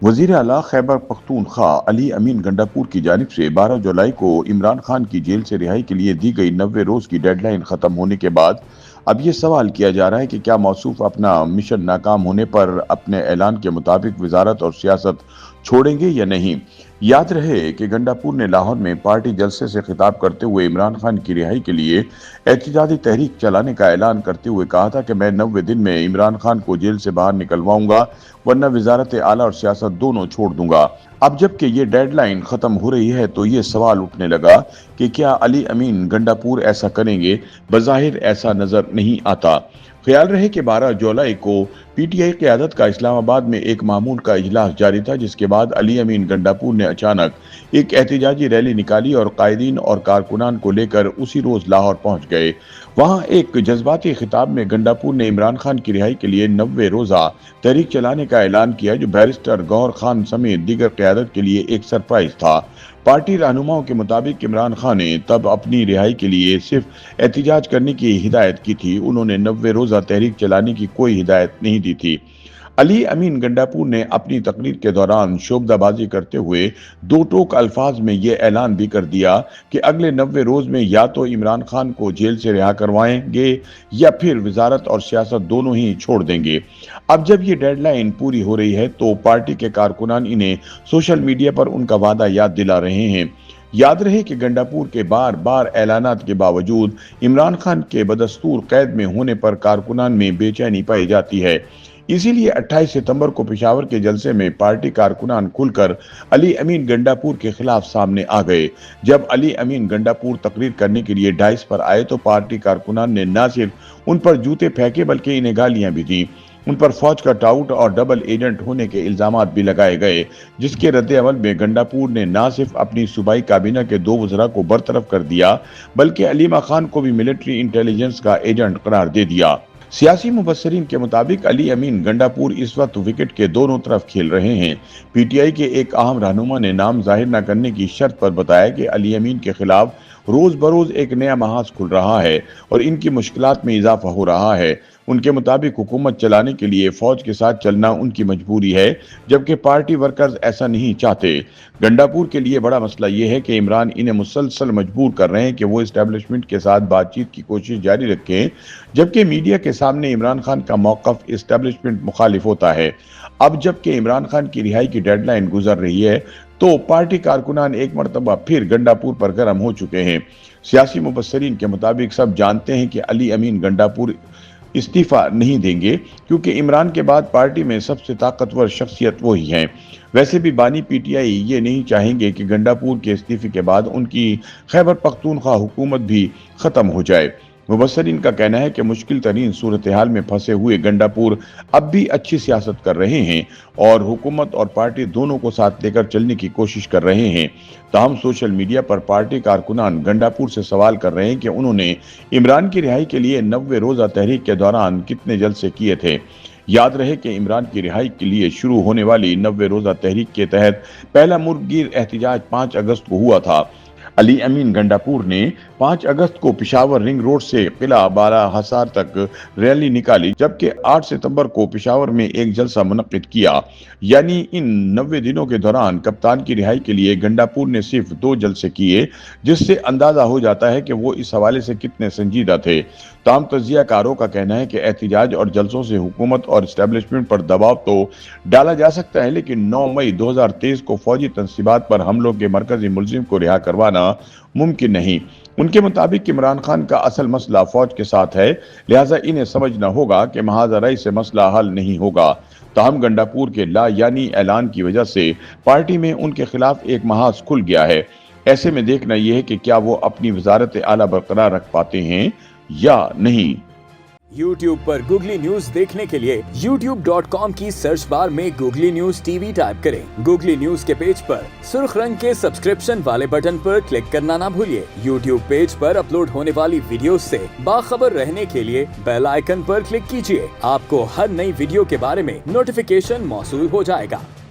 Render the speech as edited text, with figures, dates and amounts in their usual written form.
وزیر اعلیٰ خیبر پختونخوا علی امین گنڈاپور کی جانب سے 12 جولائی کو عمران خان کی جیل سے رہائی کے لیے دی گئی 90 روز کی ڈیڈ لائن ختم ہونے کے بعد اب یہ سوال کیا جا رہا ہے کہ کیا موصوف اپنا مشن ناکام ہونے پر اپنے اعلان کے مطابق وزارت اور سیاست چھوڑیں گے یا نہیں۔ یاد رہے کہ گنڈاپور نے لاہور میں پارٹی جلسے سے خطاب کرتے ہوئے عمران خان کی رہائی کے لیے احتجاجی تحریک چلانے کا اعلان کرتے ہوئے کہا تھا کہ میں 90 دن میں عمران خان کو جیل سے باہر نکلواؤں گا، ورنہ وزارت اعلیٰ اور سیاست دونوں چھوڑ دوں گا۔ اب جب کہ یہ ڈیڈ لائن ختم ہو رہی ہے تو یہ سوال اٹھنے لگا کہ کیا علی امین گنڈاپور ایسا کریں گے؟ بظاہر ایسا نظر نہیں آتا۔ خیال رہے کہ 12 جولائی کو پی ٹی آئی قیادت کا اسلام آباد میں ایک معمول کا اجلاس جاری تھا، جس کے بعد علی امین گنڈاپور نے اچانک ایک احتجاجی ریلی نکالی اور قائدین اور کارکنان کو لے کر اسی روز لاہور پہنچ گئے۔ وہاں ایک جذباتی خطاب میں گنڈاپور نے عمران خان کی رہائی کے لیے 90 روزہ تحریک چلانے کا اعلان کیا، جو بیرسٹر گوہر خان سمیت دیگر قیادت کے لیے ایک سرپرائز تھا۔ پارٹی رہنماؤں کے مطابق عمران خان نے تب اپنی رہائی کے لیے صرف احتجاج کرنے کی ہدایت کی تھی، انہوں نے 90 روزہ تحریک چلانے کی کوئی ہدایت نہیں دی تھی۔ علی امین گنڈاپور نے اپنی تقریر کے دوران شوکدہ بازی کرتے ہوئے دو ٹوک الفاظ میں یہ اعلان بھی کر دیا کہ اگلے 90 روز میں یا تو عمران خان کو جیل سے رہا کروائیں گے یا پھر وزارت اور سیاست دونوں ہی چھوڑ دیں گے۔ اب جب یہ ڈیڈ لائن پوری ہو رہی ہے تو پارٹی کے کارکنان انہیں سوشل میڈیا پر ان کا وعدہ یاد دلا رہے ہیں۔ یاد رہے کہ گنڈاپور کے بار بار اعلانات کے باوجود عمران خان کے بدستور قید میں ہونے پر کارکنان میں بے چینی پائی جاتی ہے۔ اسی لیے 28 ستمبر کو پشاور کے جلسے میں پارٹی کارکنان کھل کر علی امین گنڈاپور کے خلاف سامنے آ گئے۔ جب علی امین گنڈاپور تقریر کرنے کے لیے ڈائس پر آئے تو پارٹی کارکنان نے نہ صرف ان پر جوتے پھینکے بلکہ انہیں گالیاں بھی دیں۔ ان پر فوج کا ٹاؤٹ اور ڈبل ایجنٹ ہونے کے الزامات بھی لگائے گئے، جس کے رد عمل میں گنڈاپور نے نہ صرف اپنی صوبائی کابینہ کے 2 وزراء کو برطرف کر دیا بلکہ علیمہ خان کو بھی ملٹری انٹیلیجنس کا ایجنٹ قرار دے دیا۔ سیاسی مبصرین کے مطابق علی امین گنڈاپور اس وقت وکٹ کے دونوں طرف کھیل رہے ہیں۔ پی ٹی آئی کے ایک اہم رہنما نے نام ظاہر نہ کرنے کی شرط پر بتایا کہ علی امین کے خلاف روز بروز ایک نیا محاذ کھل رہا ہے اور ان کی مشکلات میں اضافہ ہو رہا ہے۔ ان کے مطابق حکومت چلانے کے لیے فوج کے ساتھ چلنا ان کی مجبوری ہے، جبکہ پارٹی ورکرز ایسا نہیں چاہتے۔ گنڈاپور کے لیے بڑا مسئلہ یہ ہے کہ عمران انہیں مسلسل مجبور کر رہے ہیں کہ وہ اسٹیبلشمنٹ کے ساتھ بات چیت کی کوشش جاری رکھیں، جبکہ میڈیا کے سامنے عمران خان کا موقف اسٹیبلشمنٹ مخالف ہوتا ہے۔ اب جبکہ عمران خان کی رہائی کی ڈیڈ لائن گزر رہی ہے تو پارٹی کارکنان ایک مرتبہ پھر گنڈاپور پر گرم ہو چکے ہیں۔ سیاسی مبصرین کے مطابق سب جانتے ہیں کہ علی امین گنڈاپور استعفیٰ نہیں دیں گے، کیونکہ عمران کے بعد پارٹی میں سب سے طاقتور شخصیت وہی ہیں۔ ویسے بھی بانی پی ٹی آئی یہ نہیں چاہیں گے کہ گنڈاپور کے استعفے کے بعد ان کی خیبر پختونخوا حکومت بھی ختم ہو جائے۔ مبصرین کا کہنا ہے کہ مشکل ترین صورتحال میں پھنسے ہوئے گنڈاپور اب بھی اچھی سیاست کر رہے ہیں اور حکومت اور پارٹی دونوں کو ساتھ لے کر چلنے کی کوشش کر رہے ہیں۔ تاہم سوشل میڈیا پر پارٹی کارکنان گنڈاپور سے سوال کر رہے ہیں کہ انہوں نے عمران کی رہائی کے لیے 90 روزہ تحریک کے دوران کتنے جلسے کیے تھے۔ یاد رہے کہ عمران کی رہائی کے لیے شروع ہونے والی 90 روزہ تحریک کے تحت پہلا ملک گیر احتجاج 5 اگست کو ہوا تھا۔ علی امین گنڈاپور نے 5 اگست کو پشاور رنگ روڈ سے قلعہ بالا حصار تک ریلی نکالی، جبکہ 8 ستمبر کو پشاور میں ایک جلسہ منعقد کیا۔ یعنی ان 90 دنوں کے دوران کپتان کی رہائی کے لیے گنڈاپور نے صرف 2 جلسے کیے، جس سے اندازہ ہو جاتا ہے کہ وہ اس حوالے سے کتنے سنجیدہ تھے۔ تاہم تجزیہ کاروں کا کہنا ہے کہ احتجاج اور جلسوں سے حکومت اور اسٹیبلشمنٹ پر دباؤ تو ڈالا جا سکتا ہے، لیکن 9 مئی 2023 کو فوجی تنصیبات پر حملوں کے مرکزی ملزم کو رہا کروانا ممکن نہیں۔ ان کے مطابق عمران خان کا اصل مسئلہ فوج کے ساتھ ہے، لہٰذا انہیں سمجھنا ہوگا کہ محاذ رأی سے مسئلہ حل نہیں ہوگا۔ تاہم گنڈاپور کے لا یعنی اعلان کی وجہ سے پارٹی میں ان کے خلاف ایک محاذ کھل گیا ہے۔ ایسے میں دیکھنا یہ ہے کہ کیا وہ اپنی وزارت اعلیٰ برقرار رکھ پاتے ہیں یا نہیں۔ YouTube پر گوگلی نیوز دیکھنے کے لیے youtube.com کی سرچ بار میں googly news T V type کریں۔ گوگلی نیوز کے پیج پر سرخ رنگ کے سبسکرپشن والے بٹن پر کلک کرنا نہ بھولیے۔ YouTube پیج پر اپلوڈ ہونے والی ویڈیوز سے باخبر رہنے کے لیے بیل آئیکن پر کلک کیجیے۔ آپ کو ہر نئی ویڈیو کے بارے میں نوٹیفیکیشن موصول ہو جائے گا۔